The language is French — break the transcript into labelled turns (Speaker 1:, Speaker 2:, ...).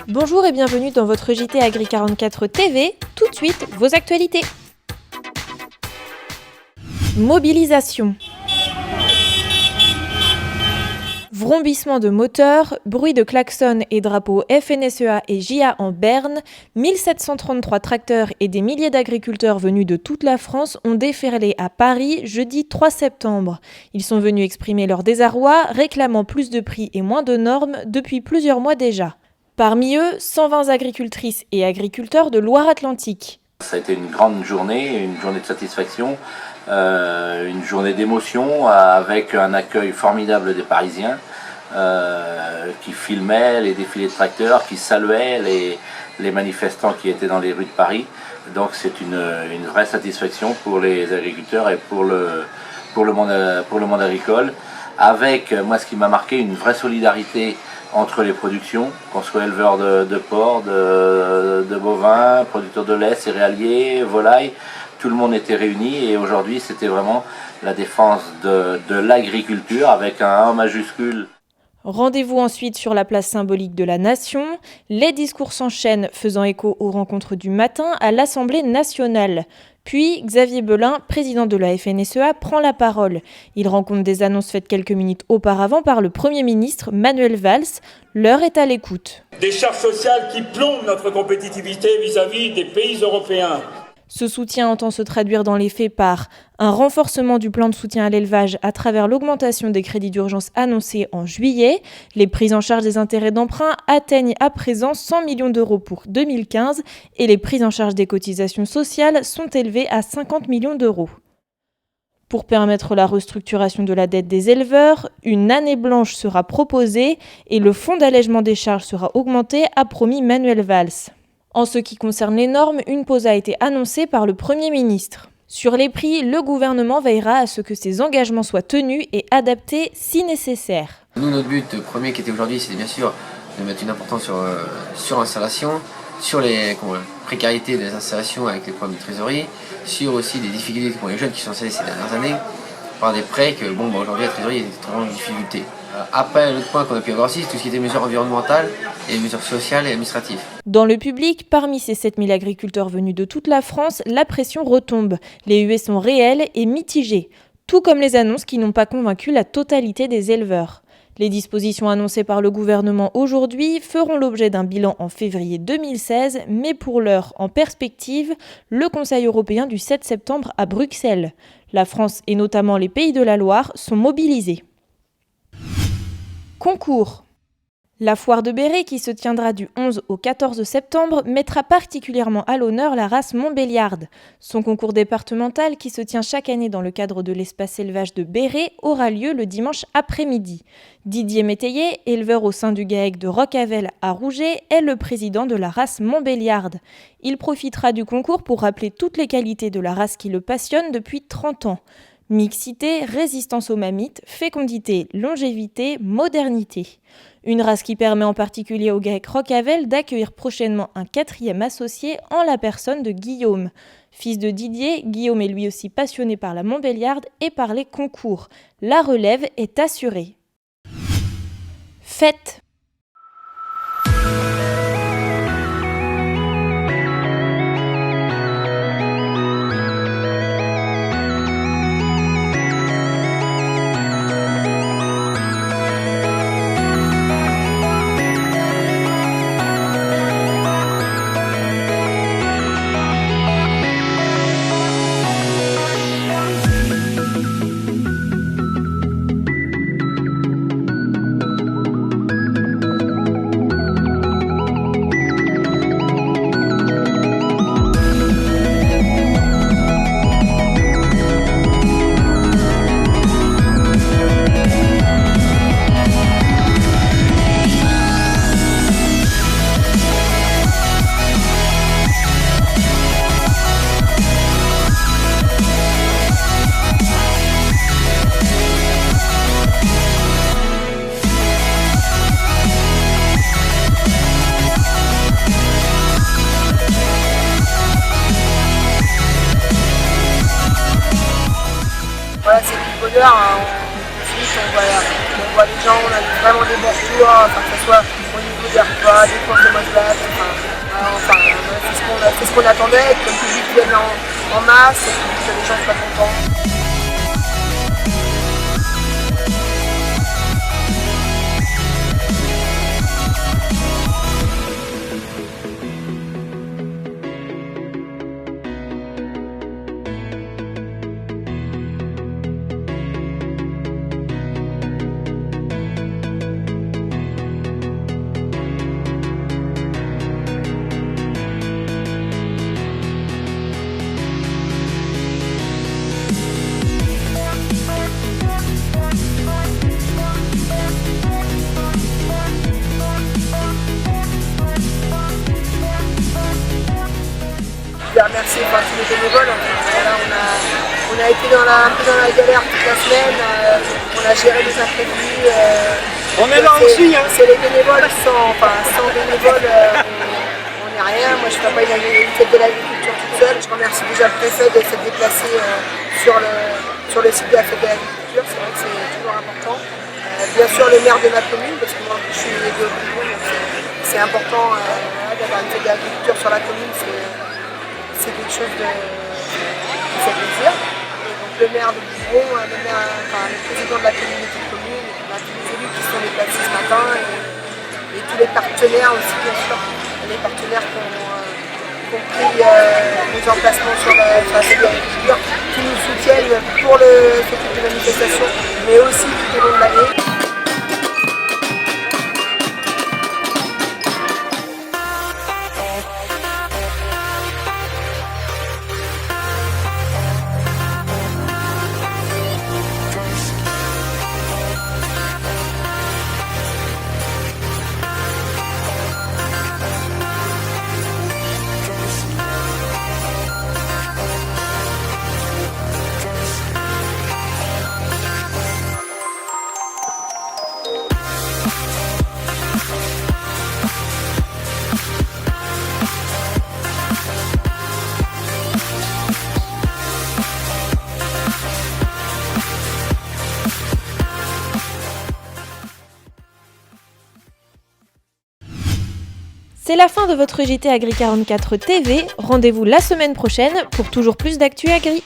Speaker 1: Bonjour et bienvenue dans votre JT Agri44 TV. Tout de suite, vos actualités. Mobilisation. Vrombissement de moteurs, bruit de klaxons et drapeaux FNSEA et JA en berne, 1733 tracteurs et des milliers d'agriculteurs venus de toute la France ont déferlé à Paris jeudi 3 septembre. Ils sont venus exprimer leur désarroi, réclamant plus de prix et moins de normes depuis plusieurs mois déjà. Parmi eux, 120 agricultrices et agriculteurs de Loire-Atlantique.
Speaker 2: Ça a été une grande journée, une journée de satisfaction, une journée d'émotion avec un accueil formidable des Parisiens qui filmaient les défilés de tracteurs, qui saluaient les manifestants qui étaient dans les rues de Paris. Donc c'est une vraie satisfaction pour les agriculteurs et pour le monde agricole. Avec, moi ce qui m'a marqué, une vraie solidarité entre les productions, qu'on soit éleveurs de porc, de bovins, producteurs de lait, céréaliers, volailles, tout le monde était réuni et aujourd'hui c'était vraiment la défense de l'agriculture avec un A majuscule.
Speaker 1: Rendez-vous ensuite sur la place symbolique de la Nation. Les discours s'enchaînent faisant écho aux rencontres du matin à l'Assemblée nationale. Puis, Xavier Belin, président de la FNSEA, prend la parole. Il rend compte des annonces faites quelques minutes auparavant par le Premier ministre Manuel Valls. L'heure est à l'écoute.
Speaker 3: Des charges sociales qui plombent notre compétitivité vis-à-vis des pays européens.
Speaker 1: Ce soutien entend se traduire dans les faits par un renforcement du plan de soutien à l'élevage à travers l'augmentation des crédits d'urgence annoncés en juillet. Les prises en charge des intérêts d'emprunt atteignent à présent 100 millions d'euros pour 2015 et les prises en charge des cotisations sociales sont élevées à 50 millions d'euros. Pour permettre la restructuration de la dette des éleveurs, une année blanche sera proposée et le fonds d'allègement des charges sera augmenté, a promis Manuel Valls. En ce qui concerne les normes, une pause a été annoncée par le Premier ministre. Sur les prix, le gouvernement veillera à ce que ces engagements soient tenus et adaptés si nécessaire.
Speaker 4: Nous, notre but premier qui était aujourd'hui, c'était bien sûr de mettre une importance sur l'installation, sur les précarités des installations avec les problèmes de trésorerie, sur aussi des difficultés pour les jeunes qui sont installés ces dernières années, par des prêts que aujourd'hui la trésorerie est vraiment en difficulté. Après, l'autre point qu'on a pu avoir aussi, c'est tout ce qui était mesures environnementales et les mesures sociales et administratives.
Speaker 1: Dans le public, parmi ces 7000 agriculteurs venus de toute la France, la pression retombe. Les huées sont réelles et mitigées, tout comme les annonces qui n'ont pas convaincu la totalité des éleveurs. Les dispositions annoncées par le gouvernement aujourd'hui feront l'objet d'un bilan en février 2016, mais pour l'heure, en perspective, le Conseil européen du 7 septembre à Bruxelles. La France et notamment les Pays de la Loire sont mobilisés. Concours. La foire de Béret, qui se tiendra du 11 au 14 septembre, mettra particulièrement à l'honneur la race Montbéliarde. Son concours départemental, qui se tient chaque année dans le cadre de l'espace élevage de Béret, aura lieu le dimanche après-midi. Didier Métayer, éleveur au sein du GAEC de Rocavel à Rouget, est le président de la race Montbéliarde. Il profitera du concours pour rappeler toutes les qualités de la race qui le passionne depuis 30 ans. Mixité, résistance aux mammites, fécondité, longévité, modernité. Une race qui permet en particulier au GAEC Rocavel d'accueillir prochainement un 4e associé en la personne de Guillaume. Fils de Didier, Guillaume est lui aussi passionné par la Montbéliarde et par les concours. La relève est assurée. Fête.
Speaker 5: Voilà, c'est du bonheur, hein. On voit les gens, on a vraiment des bons retours, enfin, que ce soit au niveau d'Herba, des courses de Moselac, c'est ce qu'on attendait, que le public vienne en masse et que les gens soient contents. Je vais remercier tous les bénévoles. Voilà, on a été un peu dans la galère toute la semaine. On a géré les imprévus.
Speaker 3: On est là aussi. Hein.
Speaker 5: C'est les bénévoles. Sans bénévoles, on n'est rien. Moi, je ne fais pas une fête de l'agriculture toute seule. Je remercie déjà le préfet de s'être déplacé sur le site de la fête de l'agriculture. C'est vrai que c'est toujours important. Bien sûr, le maire de ma commune, parce que moi, je suis élu au commune, donc c'est important d'avoir une fête de l'agriculture sur la commune. C'est quelque chose qui fait plaisir. Et donc le maire de Bouvron, le président de la communauté de communes, tous les élus qui sont déplacés ce matin et tous les partenaires aussi, bien sûr, les partenaires qui ont pris nos emplacements sur la fête de l'agriculture, qui nous soutiennent pour ce type de manifestation, mais aussi tout au long de l'année.
Speaker 1: C'est la fin de votre JT Agri 44 TV. Rendez-vous la semaine prochaine pour toujours plus d'actu agri.